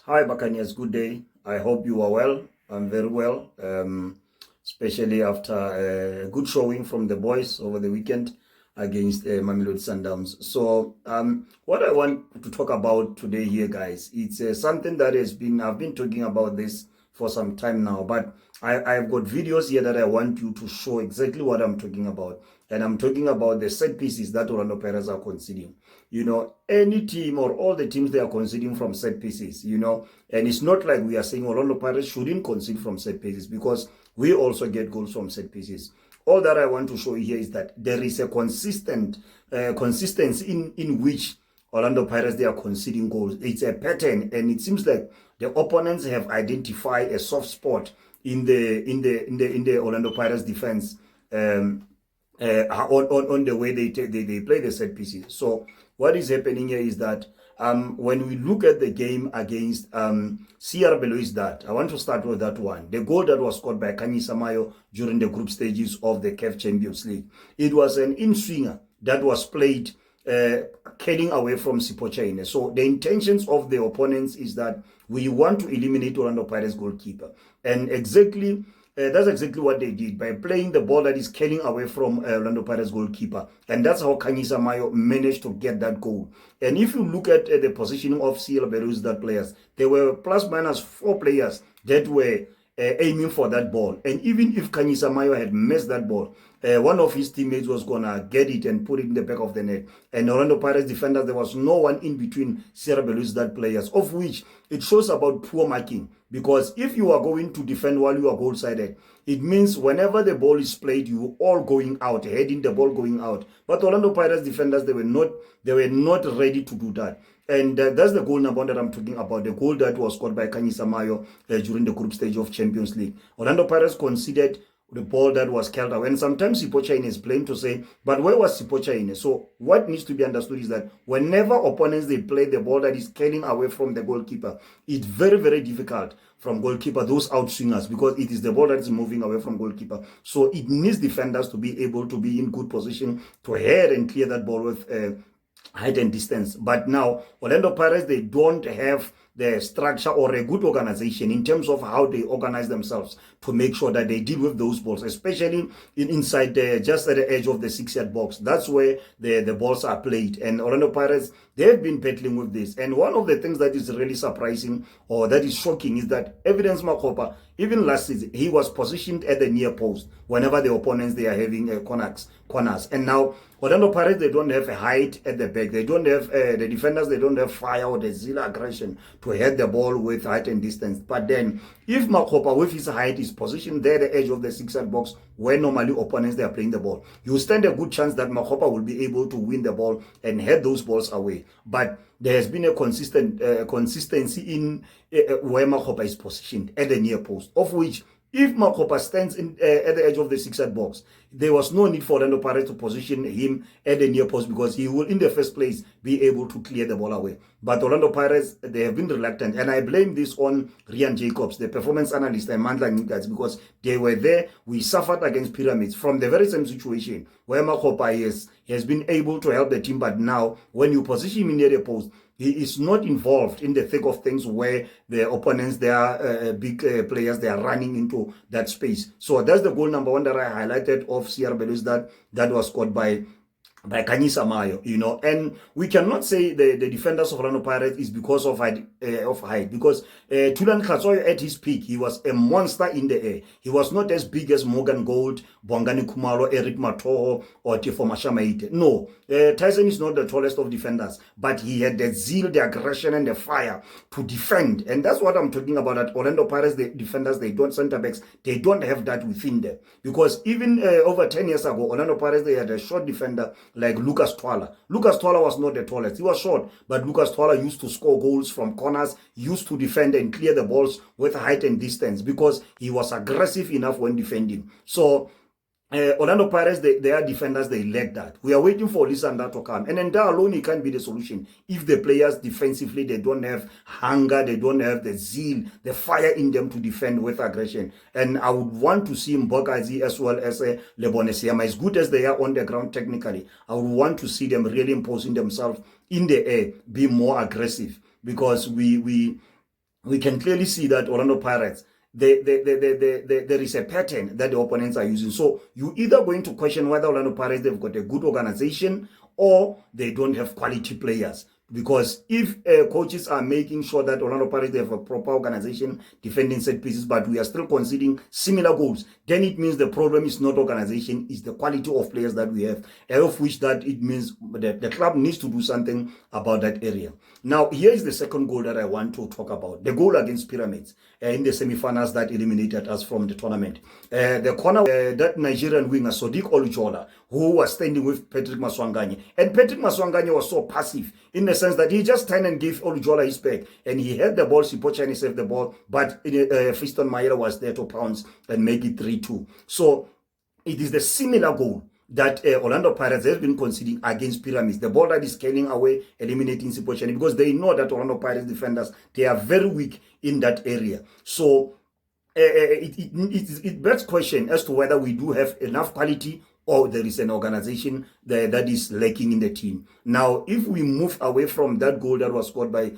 Hi, Buccaneers. Good day. I hope you are well. I'm very well, especially after a good showing from the boys over the weekend against Mamelodi Sundowns. So, what I want to talk about today here, guys, it's something that I've been talking about this for some time now, but I've got videos here that I want you to show exactly what I'm talking about. And I'm talking about the set pieces that Orlando Pirates are conceding. Any team or all the teams they are conceding from set pieces, and it's not like we are saying Orlando Pirates shouldn't concede from set pieces, because we also get goals from set pieces. All that I want to show you here is that there is a consistency in which Orlando Pirates, they are conceding goals. It's a pattern, and it seems like the opponents have identified a soft spot in the Orlando Pirates defense, on the way they play the set pieces. So what is happening here is that when we look at the game against Sierra Leone, I want to start with that one. The goal that was scored by Kanyisa Mayo during the group stages of the CAF Champions League. It was an in-swinger that was played curling away from Sipochaine. So the intentions of the opponents is that we want to eliminate Orlando Pirates goalkeeper. And that's exactly what they did by playing the ball that is curling away from Orlando Pirates goalkeeper. And that's how Kanyisa Mayo managed to get that goal. And if you look at the positioning of Sierra Leone players, there were plus minus 4 players that were aiming for that ball. And even if Kanyisa Mayo had missed that ball, one of his teammates was going to get it and put it in the back of the net. And Orlando Pirates defenders, there was no one in between Sierra Leone players, of which it shows about poor marking. Because if you are going to defend while you are goal-sided, it means whenever the ball is played, you all going out, heading the ball going out. But Orlando Pirates defenders, they were not ready to do that. And that's the goal number one that I'm talking about, the goal that was scored by Kanyisa Mayo during the group stage of Champions League. Orlando Pirates conceded the ball that was curled away. And sometimes Sipochaine is blamed to say, but where was Sipochaine? So what needs to be understood is that whenever opponents, they play the ball that is curling away from the goalkeeper, it's very, very difficult from goalkeeper, those outswingers, because it is the ball that is moving away from goalkeeper. So it needs defenders to be able to be in good position to head and clear that ball with height and distance. But now Orlando Pirates, they don't have the structure or a good organization in terms of how they organize themselves to make sure that they deal with those balls, especially inside just at the edge of the 6-yard box. That's where the balls are played. And Orlando Pirates, they've been battling with this. And one of the things that is really surprising or that is shocking is that Evidence Makopa, even last season, he was positioned at the near post whenever the opponents, they are having corners. And now Orlando Pirates, they don't have a height at the back. They don't have the defenders, they don't have fire or the zeal aggression to head the ball with height and distance. But then if Makopa with his height is positioned there at the edge of the 6-yard box where normally opponents, they are playing the ball, you stand a good chance that Makopa will be able to win the ball and head those balls away. But there has been a consistency in where Makopa is positioned at the near post, of which if Makopa stands at the edge of the 6-yard box, there was no need for Orlando Pirates to position him at the near post, because he will, in the first place, be able to clear the ball away. But Orlando Pirates, they have been reluctant. And I blame this on Rian Jacobs, the performance analyst, and Mandla Ngikas, because they were there. We suffered against Pyramids from the very same situation where Makopa has been able to help the team. But now, when you position him near the post, he is not involved in the thick of things where the opponents, they are big players, they are running into that space. So that's the goal number one that I highlighted of Sierra Leone that was scored by Kanyisa Mayo, and we cannot say the defenders of Orlando Pirates is because of height, because Tulan Khatsoyo at his peak, he was a monster in the air. He was not as big as Morgan Gold, Bongani Kumalo, Eric Matoho, or Tifo Mashamaite. No, Tyson is not the tallest of defenders, but he had the zeal, the aggression, and the fire to defend. And that's what I'm talking about, that Orlando Pirates, the defenders, center backs, they don't have that within them. Because even over 10 years ago, Orlando Pirates, they had a short defender like Lucas Twala. Lucas Twala was not the tallest. He was short, but Lucas Twala used to score goals from corners, used to defend and clear the balls with height and distance, because he was aggressive enough when defending. So Orlando Pirates, their defenders, they lack that. We are waiting for Lisandra to come. And then that alone, it can't be the solution. If the players defensively, they don't have hunger, they don't have the zeal, the fire in them to defend with aggression. And I would want to see Mbokazi as well as Lebone Siama, as good as they are on the ground technically. I would want to see them really imposing themselves in the air, be more aggressive, because we we can clearly see that Orlando Pirates, there is a pattern that the opponents are using. So you either going to question whether Orlando Pirates, they've got a good organization or they don't have quality players. Because if coaches are making sure that Orlando Pirates, they have a proper organization defending set pieces, but we are still conceding similar goals, then it means the problem is not organization, it's the quality of players that we have, of which that it means that the club needs to do something about that area. Now, here is the second goal that I want to talk about, the goal against Pyramids in the semi-finals that eliminated us from the tournament. The corner, that Nigerian winger, Sodiq Olujola, who was standing with Patrick Maswanganye. And Patrick Maswanganye was so passive in the sense that he just turned and gave Olujola his back. And he had the ball, Sipochani saved the ball, but Fiston Mayela was there to pounce and make it 3-2. So it is the similar goal that Orlando Pirates has been conceding against Pyramids. The ball that is scaling away, eliminating Sipochani, because they know that Orlando Pirates defenders, they are very weak in that area. So it begs question as to whether we do have enough quality or there is an organization that is lacking in the team. Now, if we move away from that goal that was scored by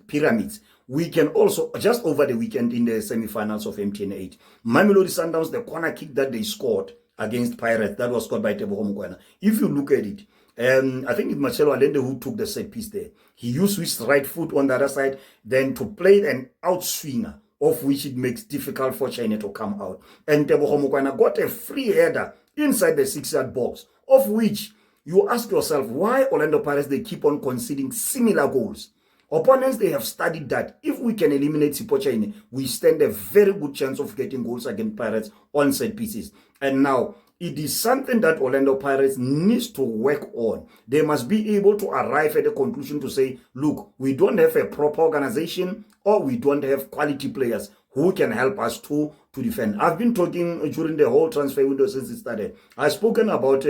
Pyramids, we can also, just over the weekend in the semi-finals of MTN8, Mamelodi Sundowns, the corner kick that they scored against Pirates, that was scored by Tebogo Mokoena. If you look at it, I think it's Marcelo Allende who took the set piece there. He used his right foot on the other side, then to play an outswinger, of which it makes difficult for China to come out. And Tebogo Mokoena got a free header inside the 6-yard box, of which you ask yourself, why Orlando Pirates, they keep on conceding similar goals? Opponents, they have studied that if we can eliminate Sipochane, we stand a very good chance of getting goals against Pirates on set pieces. And now, it is something that Orlando Pirates needs to work on. They must be able to arrive at a conclusion to say, look, we don't have a proper organization or we don't have quality players who can help us to defend. I've been talking during the whole transfer window since it started. I've spoken about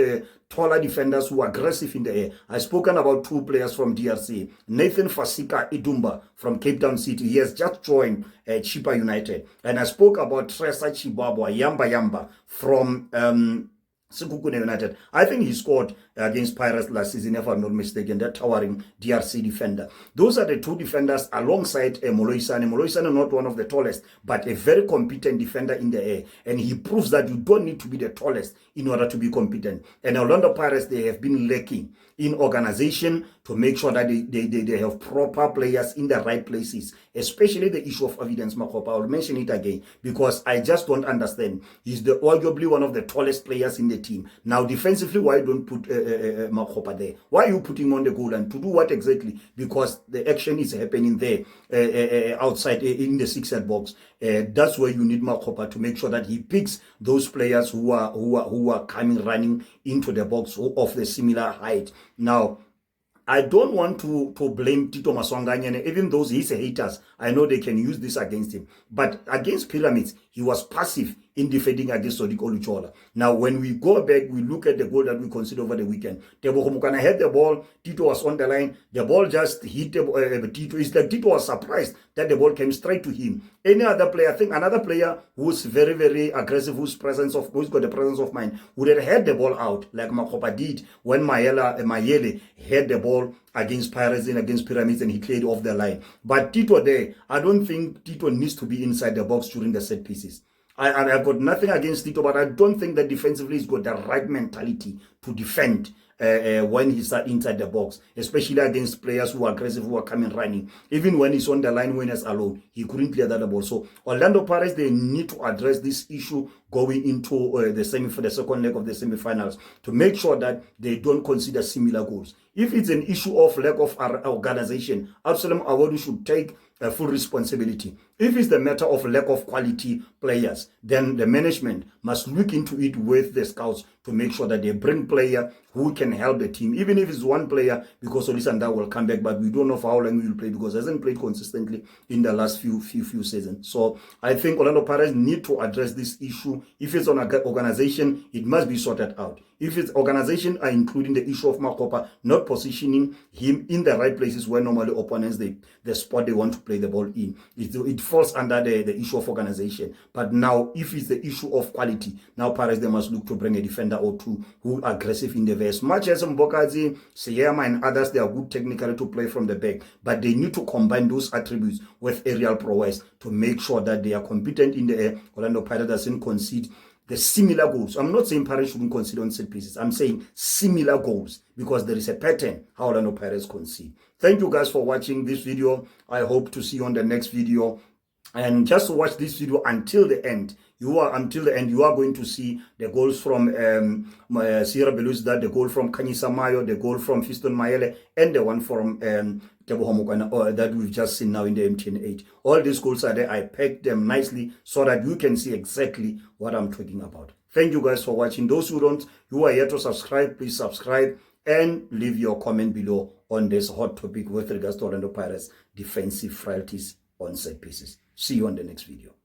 taller defenders who are aggressive in the air. I've spoken about 2 players from DRC. Nathan Fasika Idumba from Cape Town City. He has just joined Chipa United. And I spoke about Tresa Chibabwa Yamba from Sekhukhune United. I think he scored against Pirates last season, if I'm not mistaken, that towering DRC defender. Those are the 2 defenders alongside Moloisane. Moloisane, not one of the tallest, but a very competent defender in the air. And he proves that you don't need to be the tallest in order to be competent. And Orlando Pirates, they have been lacking in organization to make sure that they have proper players in the right places, especially the issue of Evidence Makgopa. I'll mention it again because I just don't understand. He's arguably one of the tallest players in the team. Now, defensively, why don't put Makgopa there? Why are you putting him on the goal line? To do what exactly? Because the action is happening there outside in the 6-yard box. That's where you need Makgopa to make sure that he picks those players who are coming running into the box of the similar height. Now, I don't want to blame Tito Maswanganye, even though he's a haters. I know they can use this against him. But against Pyramids, he was passive in defending against Sodiq Olujola. Now, when we go back, we look at the goal that we conceded over the weekend. Tebogo Mokoena had the ball. Tito was on the line. The ball just hit Tito. It's like Tito was surprised that the ball came straight to him. Any other player, I think another player who's very, very aggressive, who's got the presence of mind, would have had the ball out, like Makgopa did when Mayele had the ball against Pirates and against Pyramids and he cleared off the line. But Tito there, I don't think Tito needs to be inside the box during the set pieces. I've got nothing against Tito, but I don't think that defensively he's got the right mentality to defend when he's inside the box, especially against players who are aggressive, who are coming running. Even when he's on the line winners alone, he couldn't clear that ball. So Orlando Pirates, they need to address this issue going into the second leg of the semifinals to make sure that they don't consider similar goals. If it's an issue of lack of organization, Absalom Awodu should take full responsibility. If it's the matter of lack of quality players, then the management must look into it with the scouts to make sure that they bring player who can help the team. Even if it's one player, because Olisanda will come back, but we don't know for how long he will play because he hasn't played consistently in the last few seasons. So I think Orlando Pirates need to address this issue. If it's on an organization, it must be sorted out. If its organization are including the issue of Makopa not positioning him in the right places where normally opponents the spot they want to play the ball in, it falls under the issue of organization. But now, if it's the issue of quality, now Pirates, they must look to bring a defender or two who are aggressive in the verse. Much as Mbokazi, Sierra and others, they are good technically to play from the back, but they need to combine those attributes with aerial prowess to make sure that they are competent in the air. Orlando Pirates doesn't concede the similar goals. I'm not saying Pirates shouldn't concede on set pieces. I'm saying similar goals, because there is a pattern how Orlando Pirates concede. Thank you guys for watching this video. I hope to see you on the next video. And just watch this video until the end. You are going to see the goals from Sierra Leone, the goal from Kanyisa Mayo, the goal from Fiston Mayele, and the one from that we've just seen now in the MTN8. All these goals are there. I packed them nicely so that you can see exactly what I'm talking about. Thank you guys for watching. Those who are yet to subscribe, please subscribe and leave your comment below on this hot topic with regards to Orlando Pirates defensive frailties on set pieces. See you on the next video.